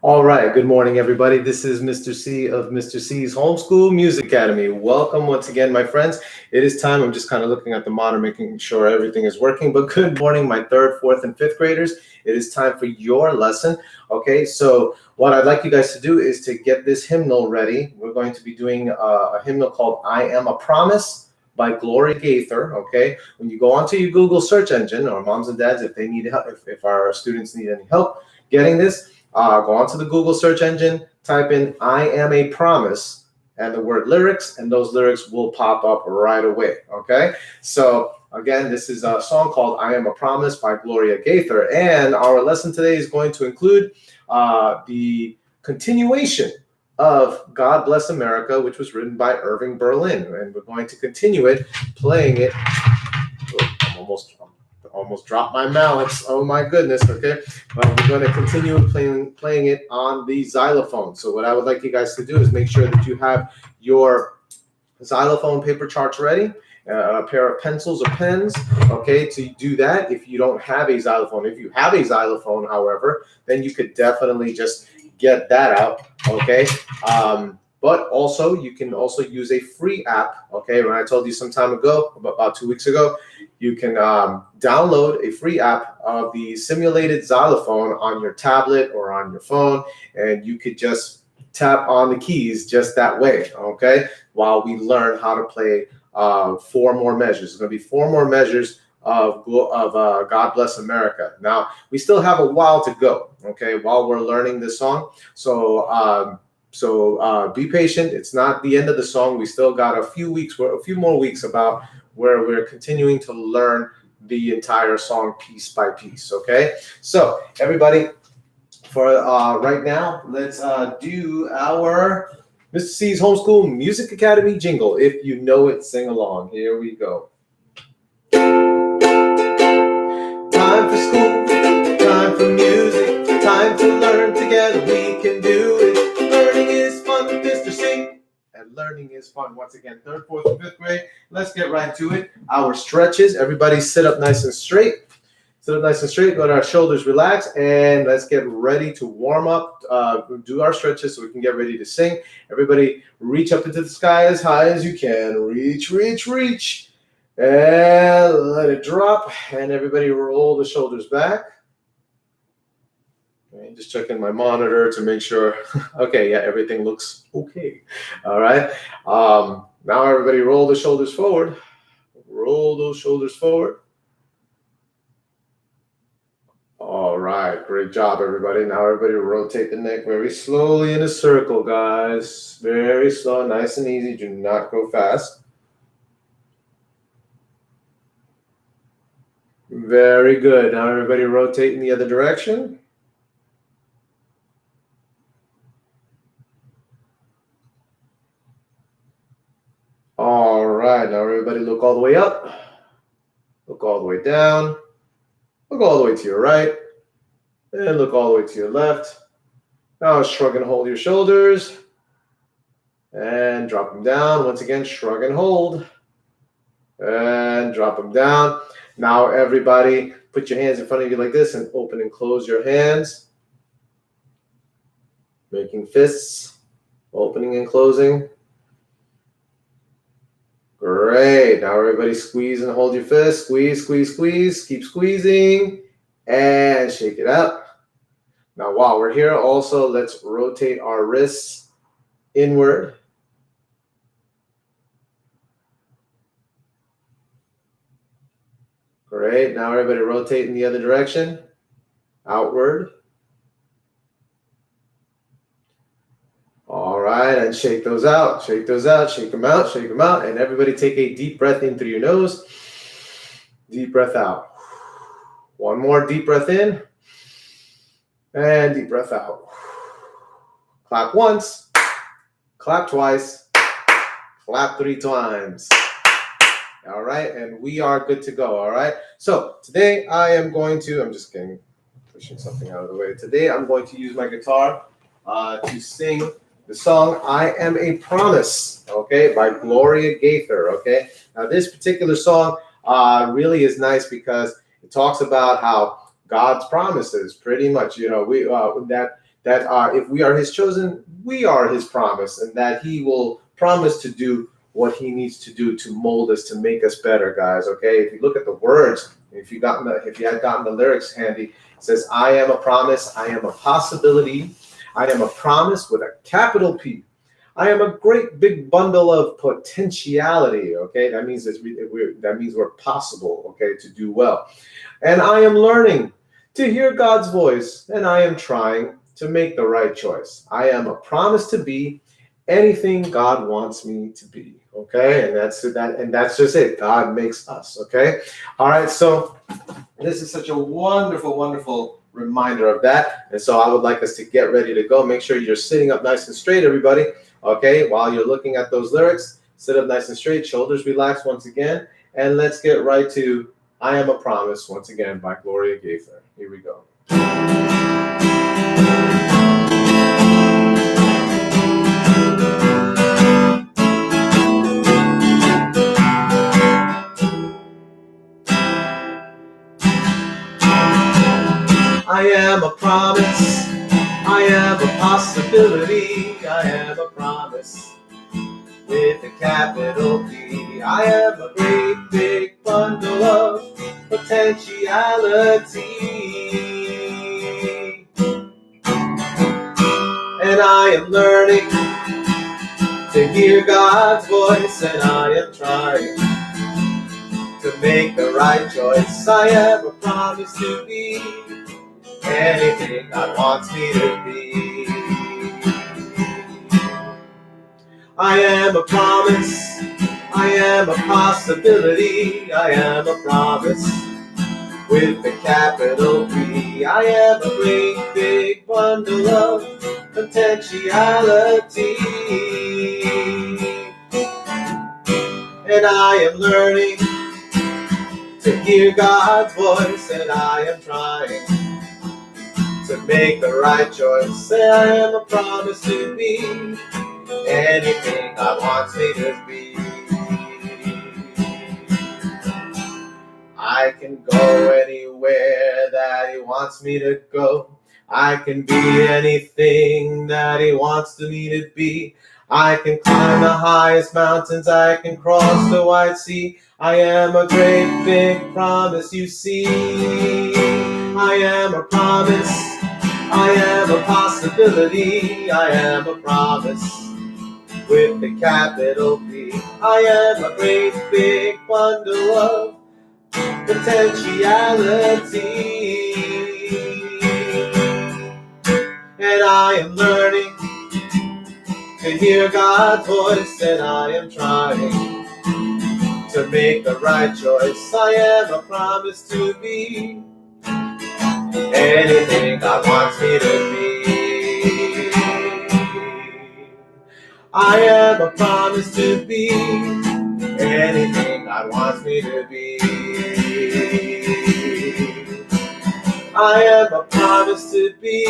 All right, good morning, everybody. This is Mr. C of Mr. C's Homeschool Music Academy. Welcome once again, my friends. It is time. I'm just kind of looking at the monitor, making sure everything is working. But good morning, my third, fourth, and fifth graders. It is time for your lesson. Okay, so what I'd like you guys to do is to get this hymnal ready. We're going to be doing a hymnal called I Am a Promise by Gloria Gaither. Okay, when you go onto your Google search engine, or moms and dads, if they need help, if our students need any help getting this, go onto the Google search engine, type in I Am a Promise and the word lyrics, and those lyrics will pop up right away. Okay, so again, this is a song called I Am a Promise by Gloria Gaither, and our lesson today is going to include the continuation of God Bless America, which was written by Irving Berlin, and we're going to continue it, playing it. Oh, almost dropped my mallets. Oh my goodness. Okay, but we're going to continue playing it on the xylophone. So what I would like you guys to do is make sure that you have your xylophone paper charts ready, a pair of pencils or pens, okay, to do that. If you don't have a xylophone, if you have a xylophone, however, then you could definitely just get that out, okay. But also, you can also use a free app, okay? When I told you some time ago, about 2 weeks ago, you can download a free app of the simulated xylophone on your tablet or on your phone, and you could just tap on the keys just that way, okay? While we learn how to play 4 more measures. There's going to be 4 more measures of God Bless America. Now, we still have a while to go, okay, while we're learning this song. So be patient. It's not the end of the song. We still got a few more weeks about where we're continuing to learn the entire song piece by piece. Okay. So everybody, for right now, let's do our Mr. C's Homeschool Music Academy jingle. If you know it, sing along. Here we go. Time for school, time for music, time to learn together. We can do it. Learning is fun with Mr. C. And learning is fun. Once again, 3rd, 4th, and 5th grade. Let's get right to it. Our stretches. Everybody sit up nice and straight. Sit up nice and straight. Let our shoulders relax. And let's get ready to warm up. Do our stretches so we can get ready to sing. Everybody reach up into the sky as high as you can. Reach, reach, reach. And let it drop. And everybody roll the shoulders back. Okay, just checking my monitor to make sure. Okay, yeah, everything looks okay. All right. Now everybody roll the shoulders forward. Roll those shoulders forward. All right, great job, everybody. Now everybody rotate the neck very slowly in a circle, guys. Very slow, nice and easy. Do not go fast. Very good. Now everybody rotate in the other direction. All right. Now everybody look all the way up. Look all the way down. Look all the way to your right. And look all the way to your left. Now shrug and hold your shoulders. And drop them down. Once again, shrug and hold. And drop them down. Now everybody put your hands in front of you like this and open and close your hands. Making fists. Opening and closing. Great. Now everybody squeeze and hold your fist. Squeeze, squeeze, squeeze. Keep squeezing. And shake it out. Now while we're here, also let's rotate our wrists inward. Great. Now everybody rotate in the other direction. Outward. All right, and shake those out, shake those out, shake them out, shake them out. And everybody take a deep breath in through your nose. Deep breath out. One more deep breath in. And deep breath out. Clap once. Clap twice. Clap 3 times. All right, and we are good to go, all right? So today I am going to, pushing something out of the way. Today I'm going to use my guitar to sing the song I Am a Promise, okay, by Gloria Gaither, okay? Now this particular song really is nice because it talks about how God's promises, pretty much, you know, that if we are his chosen, we are his promise, and that he will promise to do what he needs to do to mold us, to make us better, guys. Okay, if you look at the words, if you had gotten the lyrics handy, it says, I am a promise, I am a possibility, I am a promise with a capital P. I am a great big bundle of potentiality. Okay, that means we're possible, okay, to do well. And I am learning to hear God's voice, and I am trying to make the right choice. I am a promise to be anything God wants me to be. Okay, and that's just it. God makes us. Okay, all right. So this is such a wonderful, wonderful reminder of that. And so I would like us to get ready to go. Make sure you're sitting up nice and straight, everybody. Okay, while you're looking at those lyrics, sit up nice and straight, shoulders relaxed once again, and let's get right to I Am a Promise once again by Gloria Gaither. Here we go. I am a promise, I am a possibility, I am a promise with a capital P. I am a great big bundle of potentiality, and I am learning to hear God's voice, and I am trying to make the right choice. I am a promise to be anything God wants me to be. I am a promise, I am a possibility, I am a promise with a capital P. I am a great big bundle of potentiality, and I am learning to hear God's voice, and I am trying to make the right choice. I am a promise to be anything God wants me to be. I can go anywhere that he wants me to go. I can be anything that he wants me to be. I can climb the highest mountains, I can cross the wide sea. I am a great big promise, you see. I am a promise, I am a possibility, I am a promise with a capital P. I am a great big bundle of potentiality, and I am learning to hear God's voice, and I am trying to make the right choice. I am a promise to be anything God wants me to be. I am a promise to be anything God wants me to be. I am a promise to be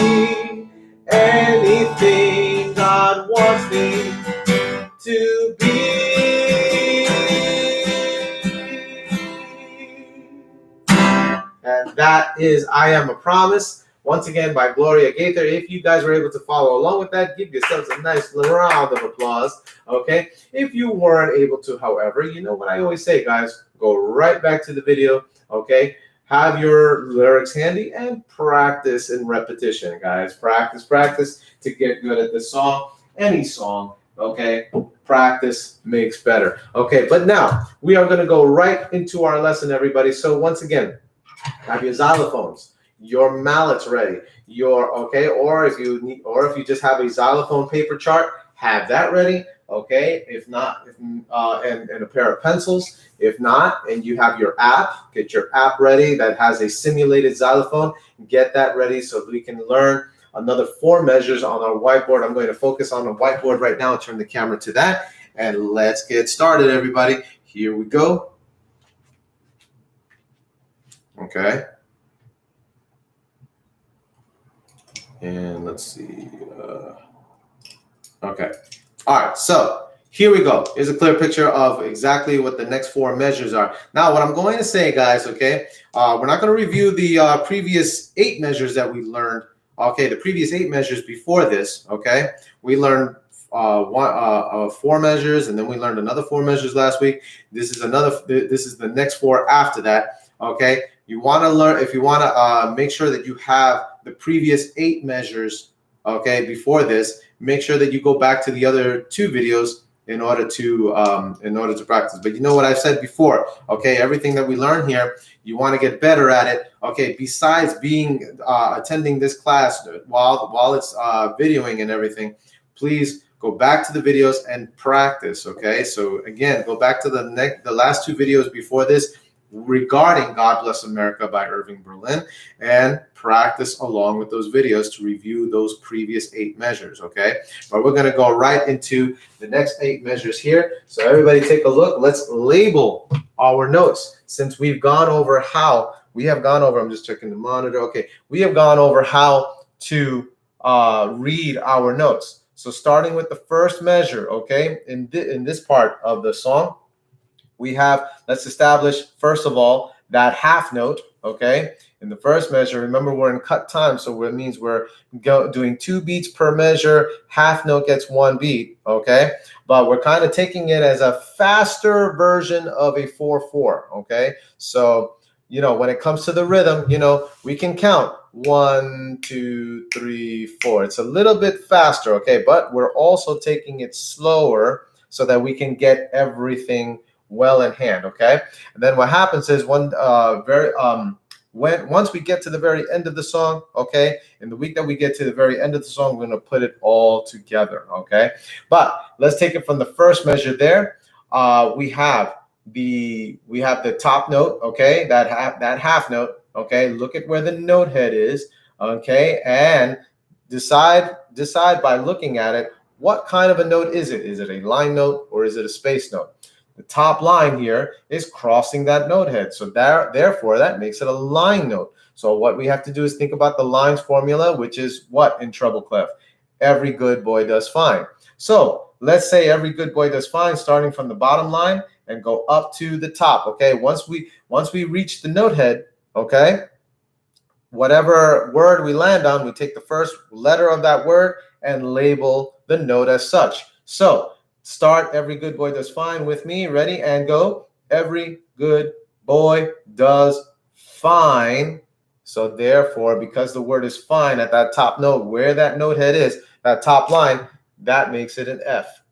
anything God wants me to be. And that is I Am a Promise, once again by Gloria Gaither. If you guys were able to follow along with that, give yourselves a nice round of applause, okay? If you weren't able to, however, you know what I always say, guys, go right back to the video, okay? Have your lyrics handy and practice in repetition, guys. Practice, practice to get good at this song, any song, okay? Practice makes better, okay? But now we are going to go right into our lesson, everybody. So once again, have your xylophones, your mallets ready, or if you just have a xylophone paper chart, have that ready, okay? If not, and a pair of pencils. If not, and you have your app, get your app ready that has a simulated xylophone. Get that ready so we can learn another 4 measures on our whiteboard. I'm going to focus on the whiteboard right now. Turn the camera to that, and let's get started, everybody. Here we go. Okay. And let's see. Okay. All right. So here we go. Here's a clear picture of exactly what the next 4 measures are. Now, what I'm going to say, guys, okay, we're not going to review the previous 8 measures that we learned, okay, the previous 8 measures before this, okay, we learned 4 measures, and then we learned another 4 measures last week. This is the next 4 after that, okay? You want to learn, if you want to make sure that you have the previous 8 measures, okay, before this, make sure that you go back to the other 2 videos in order to practice. But you know what I've said before, okay, everything that we learn here, you want to get better at it, okay? Besides being attending this class while it's videoing and everything, please go back to the videos and practice, okay? So again, go back to the last 2 videos before this regarding God Bless America by Irving Berlin, and practice along with those videos to review those previous 8 measures, okay? But we're going to go right into the next 8 measures here. So everybody take a look. Let's label our notes. Since we've gone over I'm just checking the monitor. Okay, we have gone over how to read our notes. So starting with the first measure, okay, in this part of the song, let's establish, first of all, that half note, okay? In the first measure, remember we're in cut time, so it means we're doing 2 beats per measure. Half note gets 1 beat, okay? But we're kind of taking it as a faster version of a 4/4, okay? So, you know, when it comes to the rhythm, you know, we can count 1, 2, 3, 4. It's a little bit faster, okay? But we're also taking it slower so that we can get everything well in hand, okay? And then what happens is once we get to the very end of the song, okay, in the week that we get to the very end of the song, we're going to put it all together, okay? But let's take it from the first measure there. We have the top note, okay, that half note, okay? Look at where the note head is, okay? And decide by looking at it, what kind of a note is it? Is it a line note or is it a space note? The top line here is crossing that note head. So therefore, that makes it a line note. So what we have to do is think about the lines formula, which is what in treble clef? Every good boy does fine. So let's say every good boy does fine, starting from the bottom line and go up to the top, okay? Once we reach the note head, okay, whatever word we land on, we take the first letter of that word and label the note as such. So start every good boy does fine with me. Ready? And go. Every good boy does fine. So therefore, because the word is fine at that top note, where that note head is, that top line, that makes it an F.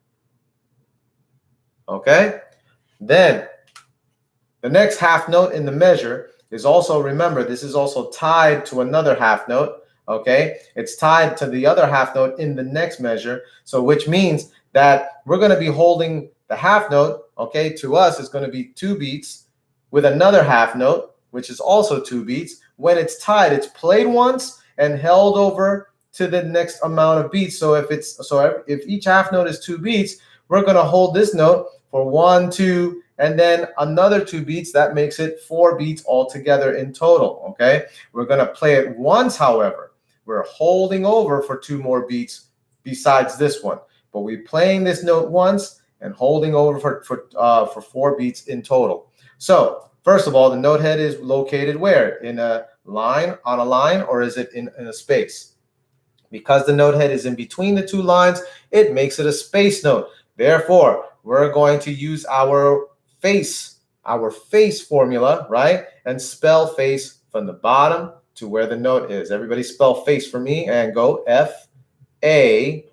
Okay? Then the next half note in the measure is also, remember, this is also tied to another half note. Okay? It's tied to the other half note in the next measure. So which means that we're going to be holding the half note, okay, to us is going to be 2 beats with another half note, which is also 2 beats. When it's tied, it's played once and held over to the next amount of beats. So if each half note is 2 beats, we're going to hold this note for 1, 2, and then another 2 beats. That makes it 4 beats altogether in total, okay? We're going to play it once, however. We're holding over for 2 more beats besides this one. But we're playing this note once and holding over for 4 beats in total. So first of all, the note head is located where? In a line, on a line, or is it in a space? Because the note head is in between the 2 lines, it makes it a space note. Therefore, we're going to use our face formula, right? And spell face from the bottom to where the note is. Everybody spell face for me and go F-A.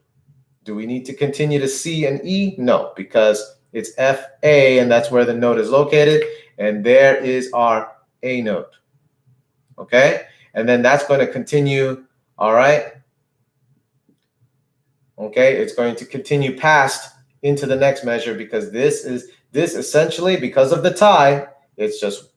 Do we need to continue to C and E? No, because it's F-A, and that's where the note is located. And there is our A note. Okay? And then that's going to continue, all right? Okay, it's going to continue past into the next measure because this essentially, because of the tie, it's just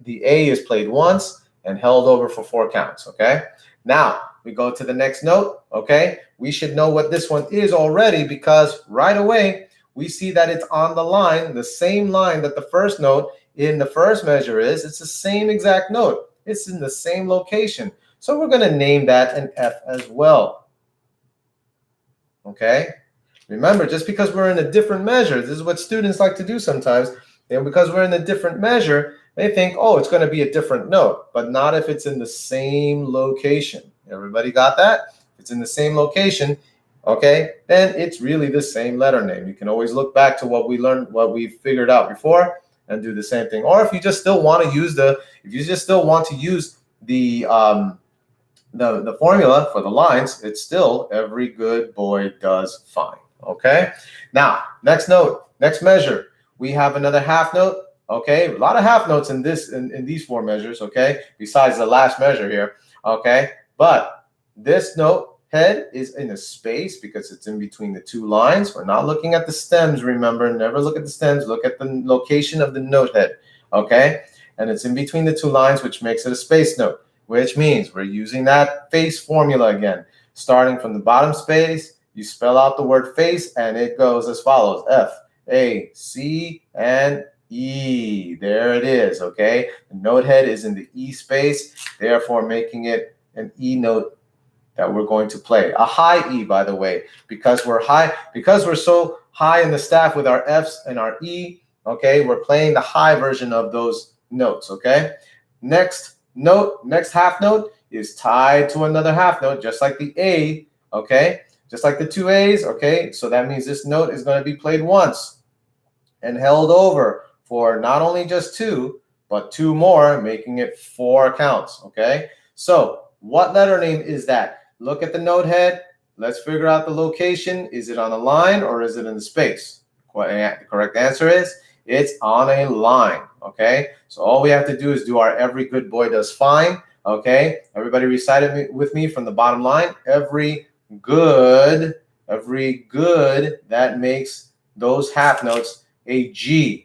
the A is played once and held over for 4 counts, okay? Now, we go to the next note, okay? We should know what this one is already because right away, we see that it's on the line, the same line that the first note in the first measure is. It's the same exact note. It's in the same location. So we're going to name that an F as well, okay? Remember, just because we're in a different measure, this is what students like to do sometimes, and because we're in a different measure, they think, oh, it's going to be a different note, but not if it's in the same location. Everybody got that? If it's in the same location, okay, then it's really the same letter name. You can always look back to what we learned, what we figured out before, and do the same thing. Or if you just still want to use the formula for the lines, it's still every good boy does fine. Okay. Now, next note, next measure, we have another half note. Okay, a lot of half notes in these four measures. Okay, besides the last measure here. Okay, but this note head is in a space because it's in between the two lines. We're not looking at the stems. Remember, never look at the stems. Look at the location of the note head. Okay, and it's in between the two lines, which makes it a space note, which means we're using that face formula again. Starting from the bottom space, you spell out the word face, and it goes as follows: F, A, C, and E. There it is, okay? The note head is in the E space, therefore making it an E note that we're going to play. A high E, by the way, because we're so high in the staff with our Fs and our E, okay? We're playing the high version of those notes, okay? Next half note is tied to another half note, just like the A, okay? Just like the two A's, okay? So that means this note is going to be played once and held over for not only just two, but two more, making it 4 counts, okay? So what letter name is that? Look at the note head. Let's figure out the location. Is it on a line or is it in the space? The correct answer is it's on a line, okay? So all we have to do is do our every good boy does fine, okay? Everybody recite it with me from the bottom line. Every good, that makes those half notes a G.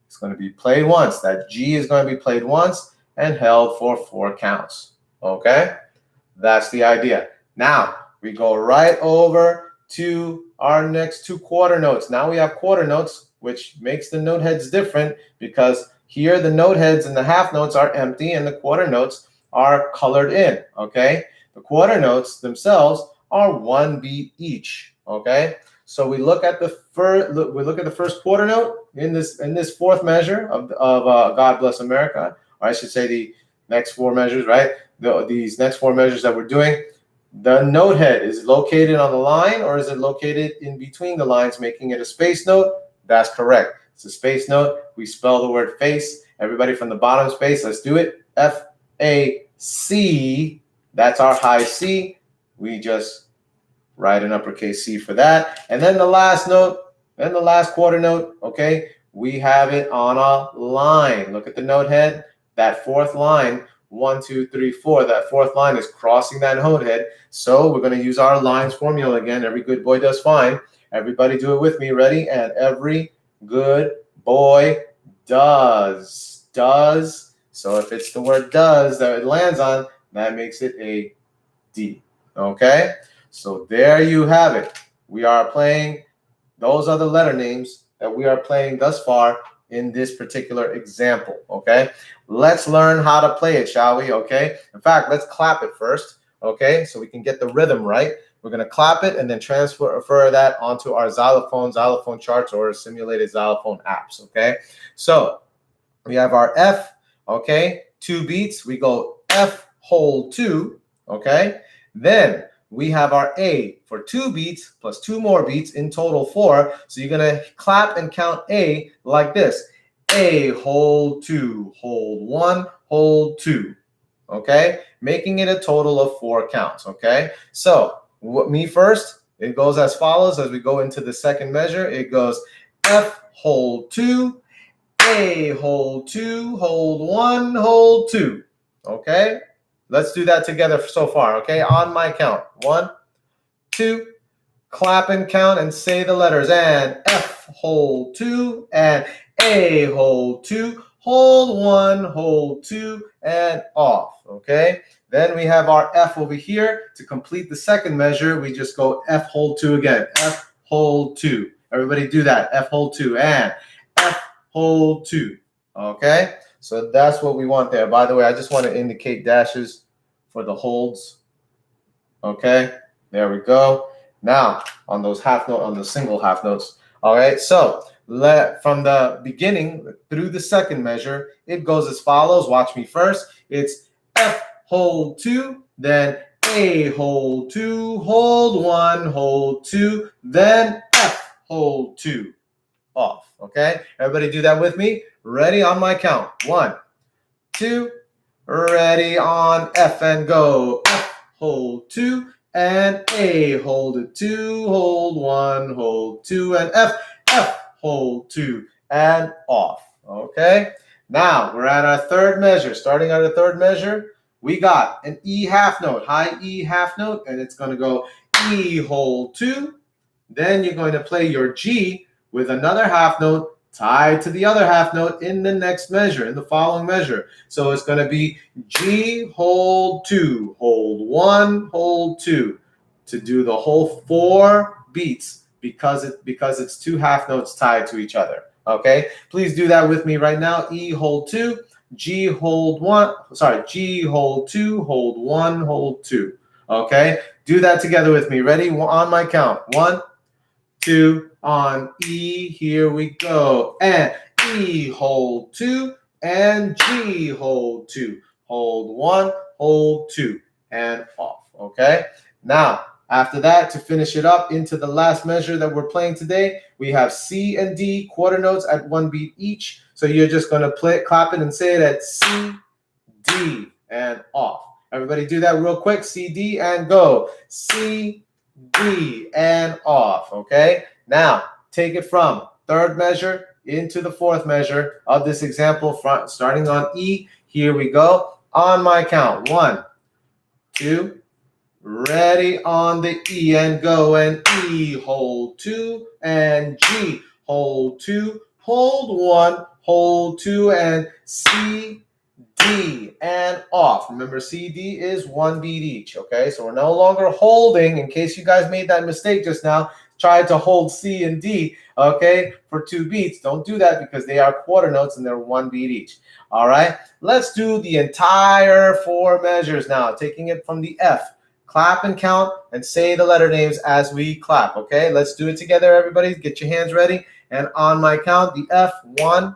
It's going to be played once. That G is going to be played once and held for 4 counts. Okay? That's the idea. Now, we go right over to our next 2 quarter notes. Now we have quarter notes, which makes the note heads different because here the note heads and the half notes are empty and the quarter notes are colored in. Okay? The quarter notes themselves are 1 beat each. Okay? So we look at the first quarter note in this fourth measure of God Bless America, or I should say the next 4 measures, right? These next 4 measures that we're doing, the note head is located on the line or is it located in between the lines, making it a space note? That's correct. It's a space note. We spell the word face. Everybody from the bottom space, let's do it. F-A-C. That's our high C. We just write an uppercase C for that. And then the last note, and the last quarter note, okay, we have it on a line. Look at the note head. That fourth line, 1, 2, 3, 4, that fourth line is crossing that note head. So we're going to use our lines formula again. Every good boy does fine. Everybody do it with me. Ready? And every good boy does. So if it's the word does that it lands on, that makes it a D. Okay? So there you have it. We are playing, those are the letter names that we are playing thus far in this particular example, okay? Let's learn how to play it, shall we, okay? In fact, let's clap it first, okay? So we can get the rhythm right. We're going to clap it and then transfer that onto our xylophone charts or simulated xylophone apps, okay? So we have our F, okay? 2 beats. We go F, hold 2, okay? Then we have our A for 2 beats plus 2 more beats, in total 4. So you're going to clap and count A like this. A, hold 2, hold 1, hold 2. Okay? Making it a total of 4 counts. Okay? So me first, it goes as follows as we go into the second measure. It goes F, hold 2, A, hold 2, hold 1, hold 2. Okay? Let's do that together so far, okay? On my count. 1, 2, clap and count and say the letters. And F, hold 2, and A, hold 2, hold 1, hold 2, and off, okay? Then we have our F over here. To complete the second measure, we just go F, hold 2 again. F, hold 2. Everybody do that. F, hold 2, and F, hold 2, okay? So that's what we want there. By the way, I just want to indicate dashes for the holds. Okay, there we go. Now on those half note, on the single half notes. All right, so from the beginning through the second measure, it goes as follows. Watch me first. It's F, hold 2, then A, hold 2, hold 1, hold 2, then F, hold 2, off, okay? Everybody do that with me. Ready on my count. 1, 2, ready on F and go. F, hold 2, and A, hold it 2, hold 1, hold 2, and F, F, hold 2, and off, okay? Now, we're at our third measure. Starting at our third measure, we got an E half note, high E half note, and it's going to go E, hold 2. Then you're going to play your G with another half note tied to the other half note in the next measure, in the following measure. So it's going to be G, hold 2, hold 1, hold 2, to do the whole 4 beats because it's 2 half notes tied to each other. Okay, please do that with me right now. E, hold 2, G, hold 1, G, hold 2, hold 1, hold 2. Okay, do that together with me. Ready? On my count. 1, 2, on E, here we go. And E, hold 2, and G, hold 2. Hold 1, hold 2, and off. Okay? Now, after that, to finish it up into the last measure that we're playing today, we have C and D, quarter notes at 1 beat each. So you're just going to play it, clap it, and say it at C, D, and off. Everybody do that real quick. C, D, and go. C, D, and off. Okay? Now, take it from third measure into the fourth measure of this example, starting on E. Here we go. On my count. 1, 2, ready on the E and go. And E, hold 2, and G, hold 2, hold 1, hold 2, and C, D, and off. Remember, C, D is 1 beat each, okay? So we're no longer holding, in case you guys made that mistake just now, tried to hold C and D, okay, for 2 beats. Don't do that because they are quarter notes and they're 1 beat each. All right, let's do the entire 4 measures now, taking it from the F. Clap and count and say the letter names as we clap, okay? Let's do it together, everybody. Get your hands ready. And on my count, the F, 1,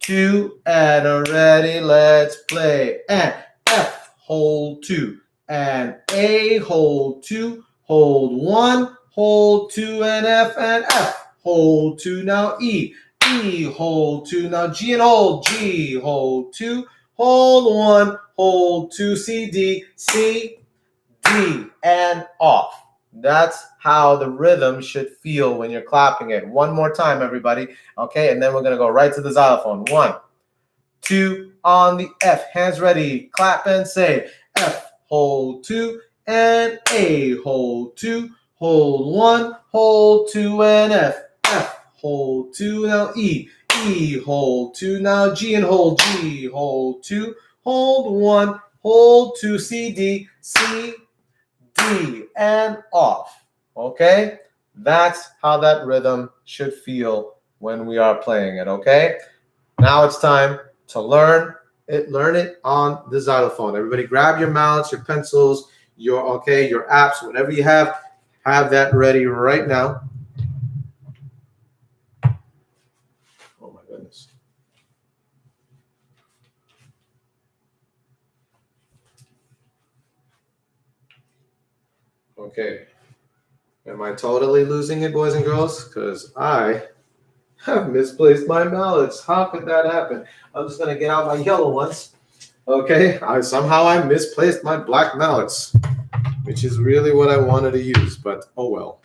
2, and ready, let's play. And F, hold 2, and A, hold 2, hold 1, hold 2, and F, hold 2. Now E, E, hold 2. Now G and hold, G, hold 2, hold 1, hold 2, C, D, C, D, and off. That's how the rhythm should feel when you're clapping it. One more time, everybody. Okay, and then we're going to go right to the xylophone. 1, 2, on the F. Hands ready. Clap and say F, hold 2, and A, hold 2, hold 1, hold 2, and F, hold 2. Now E, E, hold 2. Now G and hold, G, hold 2, hold 1, hold 2, C, D, C, D, and off. Okay? That's how that rhythm should feel when we are playing it, okay? Now it's time to learn it on the xylophone. Everybody grab your mallets, your pencils, your apps, whatever you have that ready right now. Oh my goodness. Okay. Am I totally losing it, boys and girls? Because I have misplaced my mallets. How could that happen? I'm just going to get out my yellow ones. Okay. Somehow I misplaced my black mallets, which is really what I wanted to use, but oh well.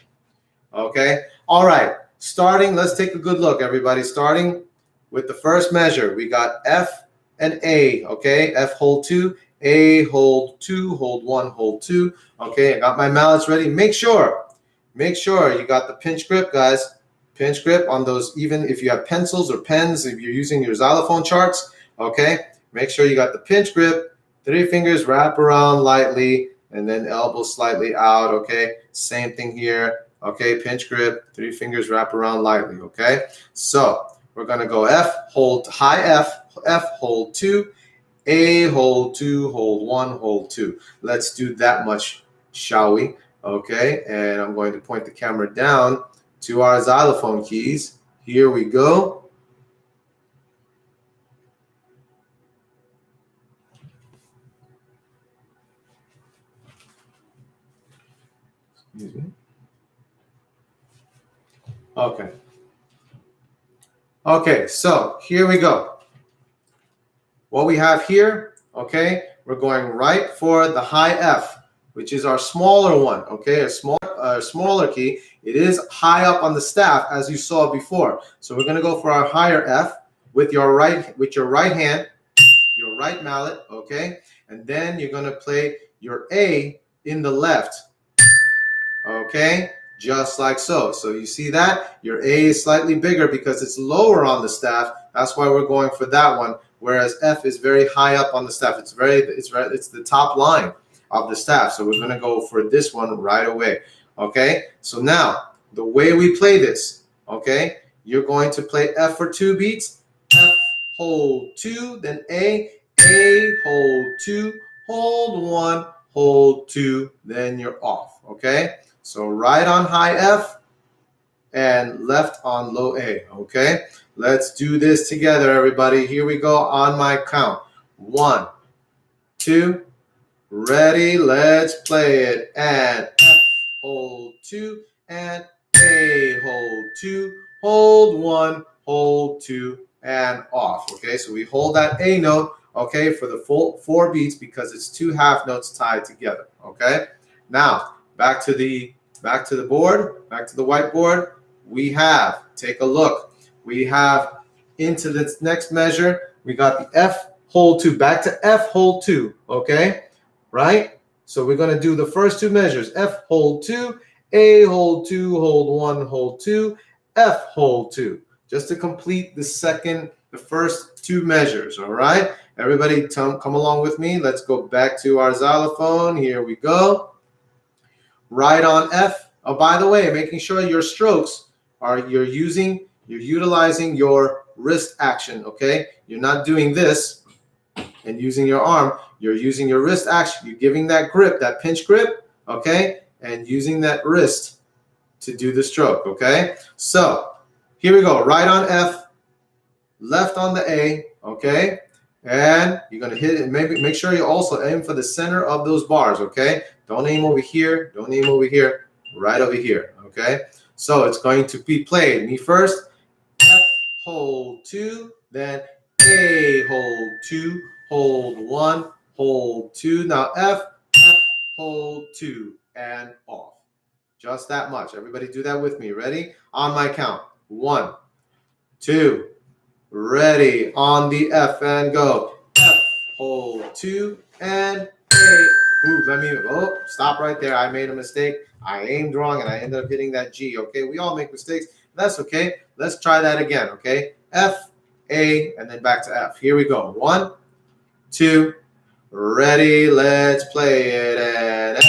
Okay. All right. Let's take a good look, everybody. Starting with the first measure, we got F and A. Okay. F, hold 2. A, hold 2, hold 1, hold 2. Okay. I got my mallets ready. Make sure you got the pinch grip, guys. Pinch grip on those, even if you have pencils or pens, if you're using your xylophone charts, okay? Make sure you got the pinch grip, 3 fingers wrap around lightly, and then elbow slightly out, okay? Same thing here, okay? Pinch grip, 3 fingers wrap around lightly, okay? So we're gonna go F, hold, high F, hold 2, A, hold 2, hold 1, hold 2. Let's do that much, shall we? Okay, and I'm going to point the camera down to our xylophone keys. Here we go. Excuse me. Okay. Okay, so here we go. What we have here, okay, we're going right for the high F, which is our smaller one, okay, a smaller key. It is high up on the staff, as you saw before. So we're going to go for our higher F with your right hand, your right mallet, okay, and then you're going to play your A in the left, okay, just like so. So you see that your A is slightly bigger because it's lower on the staff. That's why we're going for that one. Whereas F is very high up on the staff. It's the top line of the staff. So we're going to go for this one right away. Okay. So now the way we play this, okay, you're going to play F for 2 beats. F, hold 2, then A, hold 2, hold 1, hold 2, then you're off. Okay. So right on high F and left on low A. Okay. Let's do this together, everybody. Here we go on my count. 1, 2, ready, let's play it. And F, hold 2, and A, hold 2, hold 1, hold 2, and off. Okay, so we hold that A note, okay, for the full 4 beats because it's 2 half notes tied together. Okay, now back to the board, back to the whiteboard. We have, take a look. We have into this next measure, we got the F, hold 2, back to F, hold 2, okay, right? So we're going to do the first 2 measures, F, hold 2, A, hold 2, hold 1, hold 2, F, hold 2, just to complete the first 2 measures, all right? Everybody come along with me. Let's go back to our xylophone. Here we go. Right on F. Oh, by the way, making sure your strokes are, you're utilizing your wrist action, okay? You're not doing this and using your arm. You're using your wrist action. You're giving that grip, that pinch grip, okay? And using that wrist to do the stroke, okay? So here we go. Right on F, left on the A, okay? And you're going to hit it. Maybe make sure you also aim for the center of those bars, okay? Don't aim over here. Don't aim over here. Right over here, okay? So it's going to be played. Me first. F, hold 2, then A, hold 2, hold 1, hold 2. Now F, hold 2, and off. Just that much. Everybody do that with me. Ready? On my count. 1, 2, ready. On the F and go. F, hold 2, and A. Ooh, stop right there. I made a mistake. I aimed wrong and I ended up hitting that G. Okay, we all make mistakes. That's okay. Let's try that again. Okay, F, A, and then back to F. Here we go. 1, 2, ready. Let's play it. And F,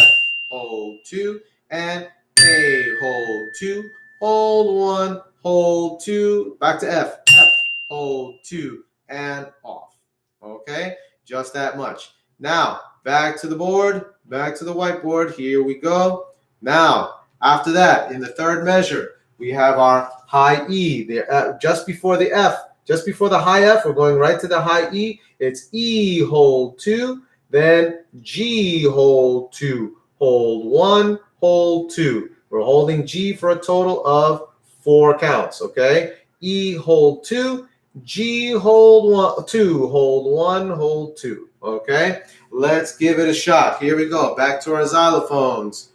hold 2, and A, hold 2, hold 1, hold 2. Back to F. F, hold 2, and off. Okay, just that much. Now back to the board. Back to the whiteboard. Here we go. Now, after that, in the third measure, we have our high E. There, just before the F, just before the high F, we're going right to the high E. It's E, hold 2, then G, hold 2, hold 1, hold 2. We're holding G for a total of 4 counts, okay? E, hold 2, G, hold 1, 2, hold 1, hold 2, okay? Let's give it a shot. Here we go. Back to our xylophones.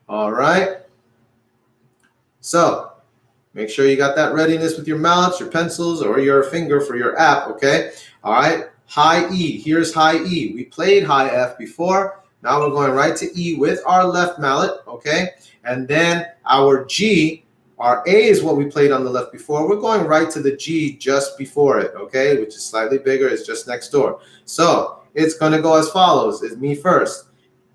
All right. So make sure you got that readiness with your mallets, your pencils, or your finger for your app, okay? All right. High E. Here's high E. We played high F before. Now we're going right to E with our left mallet, okay? And then our G, our A is what we played on the left before. We're going right to the G just before it, okay? Which is slightly bigger. It's just next door. So it's going to go as follows. It's me first.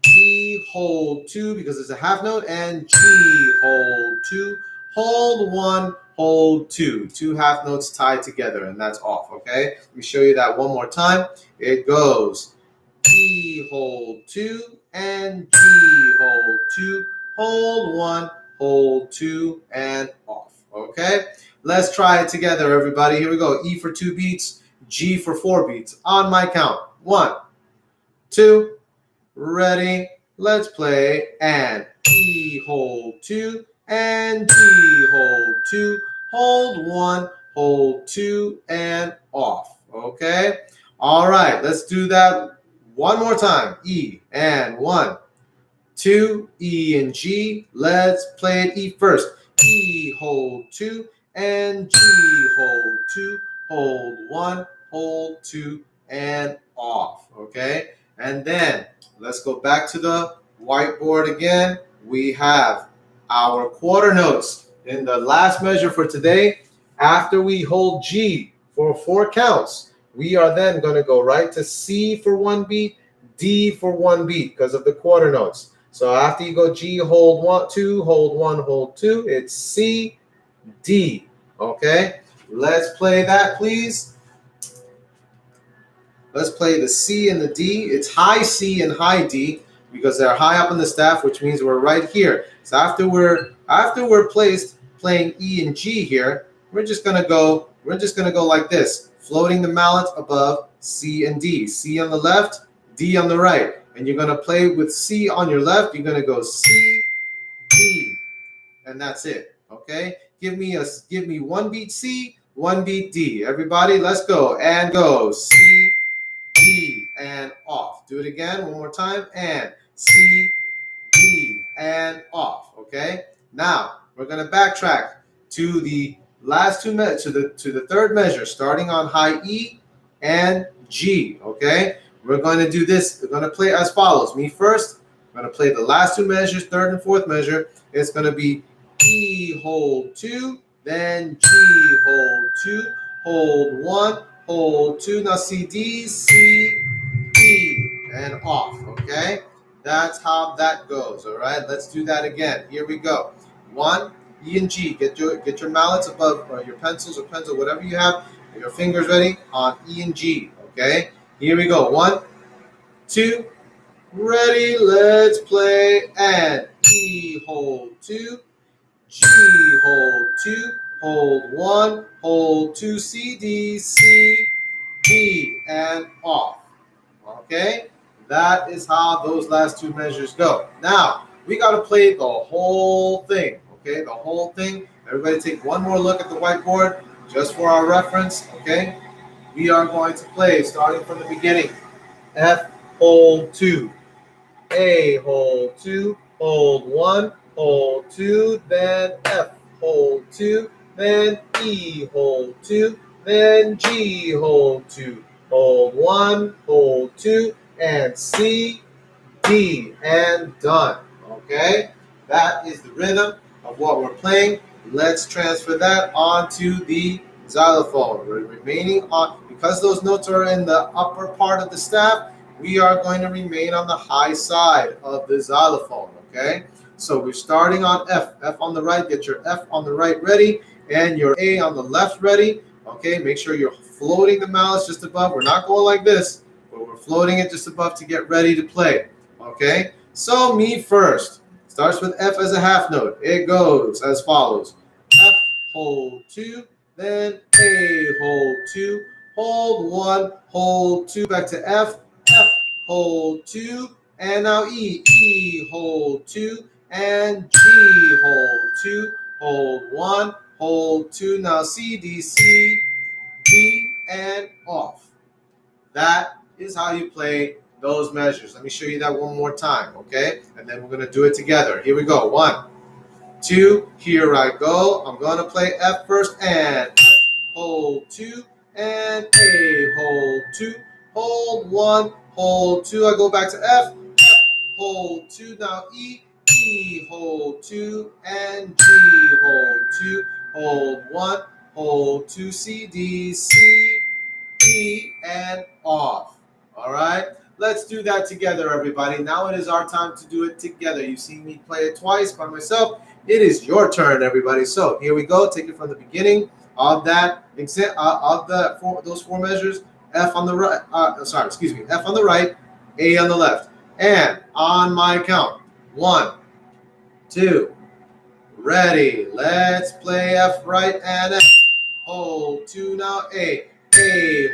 E, hold 2 because it's a half note, and G, hold 2, hold 1, hold 2. 2 half notes tied together, and that's off, okay? Let me show you that one more time. It goes E, hold 2, and G, hold 2, hold 1, hold 2, and off, okay? Let's try it together, everybody. Here we go. E for 2 beats, G for 4 beats. On my count. 1, 2, ready, let's play, and E, hold 2, and G, hold 2, hold 1, hold 2, and off, okay? All right, let's do that one more time. E, and 1, 2, E and G. Let's play it E first. E, hold 2, and G, hold 2, hold 1, hold 2, and off, okay? And then let's go back to the whiteboard again. We have our quarter notes. In the last measure for today, after we hold G for 4 counts, we are then going to go right to C for 1 beat, D for 1 beat because of the quarter notes. So after you go G, hold 1, 2, hold 1, hold 2, it's C, D. Okay? Let's play that, please. Let's play the C and the D. It's high C and high D because they're high up on the staff, which means we're right here. So after we're placed playing E and G here, we're just gonna go like this, floating the mallet above C and D. C on the left, D on the right. And you're gonna play with C on your left. You're gonna go C, D, and that's it. Okay? Give me 1 beat C, 1 beat D. Everybody, let's go. And go. C, D, and off. Do it again, one more time. And C, D, and off. Okay? Now, we're gonna backtrack to the last two to the third measure, starting on high E and G. Okay? We're going to do this. We're going to play as follows. Me first. I'm going to play the last 2 measures, third and fourth measure. It's going to be E, hold 2, then G, hold 2, hold 1, hold 2. Now C, D, and off. Okay? That's how that goes. All right? Let's do that again. Here we go. 1, E and G. Get your mallets above, or your pencils or pencil, whatever you have. Your fingers ready on E and G. Okay? Here we go. 1, 2, ready, let's play, and E, hold 2, G, hold 2, hold 1, hold 2, C, D, and off. Okay? That is how those last 2 measures go. Now, we got to play the whole thing. Okay? The whole thing. Everybody take one more look at the whiteboard just for our reference. Okay? We are going to play starting from the beginning. F, hold 2. A, hold 2. Hold 1. Hold 2. Then F, hold 2. Then E, hold 2. Then G, hold 2. Hold 1. Hold 2. And C, D. And done. Okay? That is the rhythm of what we're playing. Let's transfer that onto the xylophone. We're remaining on, because those notes are in the upper part of the staff, we are going to remain on the high side of the xylophone, okay? So we're starting on F. F on the right, get your F on the right ready, and your A on the left ready, okay? Make sure you're floating the mallets just above. We're not going like this, but we're floating it just above to get ready to play, okay? So me first. Starts with F as a half note. It goes as follows. F, hold 2, then A, hold 2, hold 1, hold 2, back to F, F, hold 2, and now E, hold 2, and G, hold 2, hold 1, hold 2, now C, D, and off. That is how you play those measures. Let me show you that one more time, okay? And then we're going to do it together. Here we go. 1, 2, here I go. I'm going to play F first, and F, hold 2, and A, hold 2, hold 1, hold 2. I go back to F, hold 2. Now E, hold 2, and G, hold 2, hold 1, hold 2, C, D, and off. All right? Let's do that together, everybody. Now it is our time to do it together. You've seen me play it twice by myself. It is your turn, everybody. So here we go. Take it from the beginning of that those 4 measures. F on the right. F on the right, A on the left, and on my count. 1, 2, ready. Let's play F right and F. Hold 2 now. A,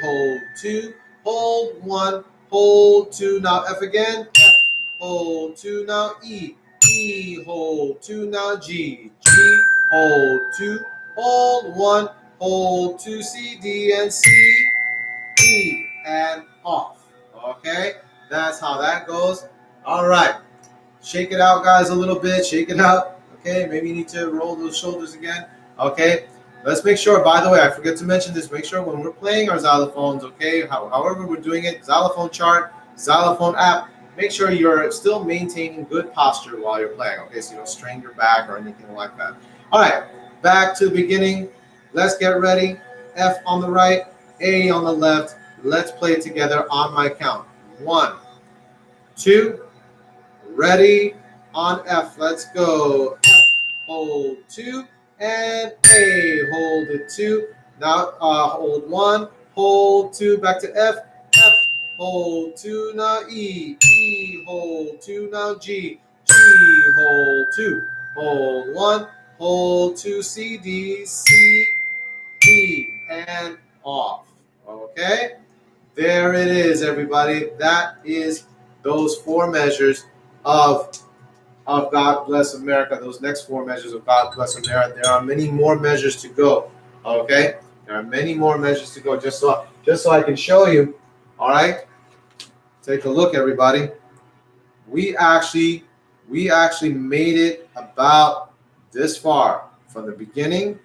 hold 2, hold 1. Hold 2, now F again, F, hold 2, now E, E, hold 2, now G, G, hold 2, hold 1, hold 2, C, D, and C, E, and off. Okay, that's how that goes. All right, shake it out, guys, a little bit. Shake it out. Okay, maybe you need to roll those shoulders again. Okay, let's make sure, by the way, I forget to mention this, make sure when we're playing our xylophones, okay, however we're doing it, xylophone chart, xylophone app, make sure you're still maintaining good posture while you're playing, okay, so you don't strain your back or anything like that. All right, back to the beginning. Let's get ready. F on the right, A on the left. Let's play it together on my count. 1, 2, ready, on F. Let's go. F, hold 2, and A, hold it 2. Now hold 1, hold 2, back to F, F, hold 2, now E, E, hold 2, now G, G, hold 2, hold 1, hold 2, C, D, C, D, and off. Okay? There it is, everybody. That is those 4 measures of God Bless America. Those next 4 measures of God Bless America. There are many more measures to go. Okay? There are many more measures to go. Just so I can show you. All right? Take a look, everybody. We actually made it about this far from the beginning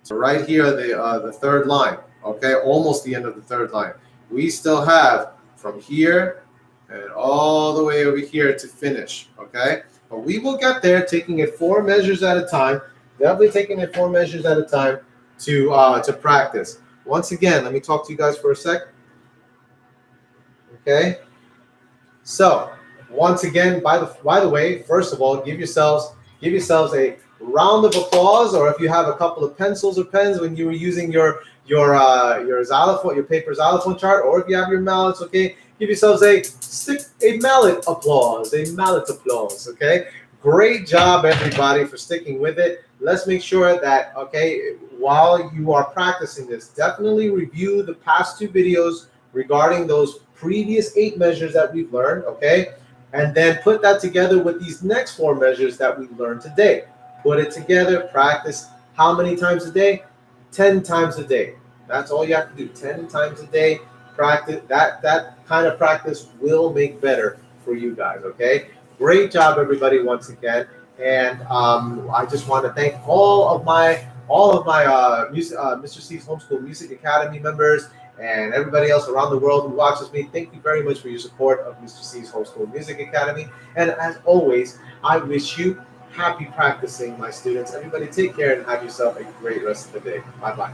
to right here, the third line. Okay, almost the end of the third line. We still have from here and all the way over here to finish. Okay, but we will get there, taking it 4 measures at a time. Definitely taking it 4 measures at a time to practice. Once again, let me talk to you guys for a sec. Okay. So once again, by the way, first of all, give yourselves a round of applause, or if you have a couple of pencils or pens when you were using your xylophone, your paper xylophone chart, or if you have your mallets, okay, give yourselves a mallet applause, okay? Great job, everybody, for sticking with it. Let's make sure that, okay, while you are practicing this, definitely review the past 2 videos regarding those previous 8 measures that we've learned, okay? And then put that together with these next 4 measures that we learned today. Put it together, practice how many times a day? 10 times a day. That's all you have to do, 10 times a day. Practice, that kind of practice will make better for you guys, okay? Great job, everybody, once again. And I just want to thank all of my Mr. C's Homeschool Music Academy members and everybody else around the world who watches me. Thank you very much for your support of Mr. C's Homeschool Music Academy. And as always, I wish you happy practicing, my students. Everybody take care and have yourself a great rest of the day. Bye-bye.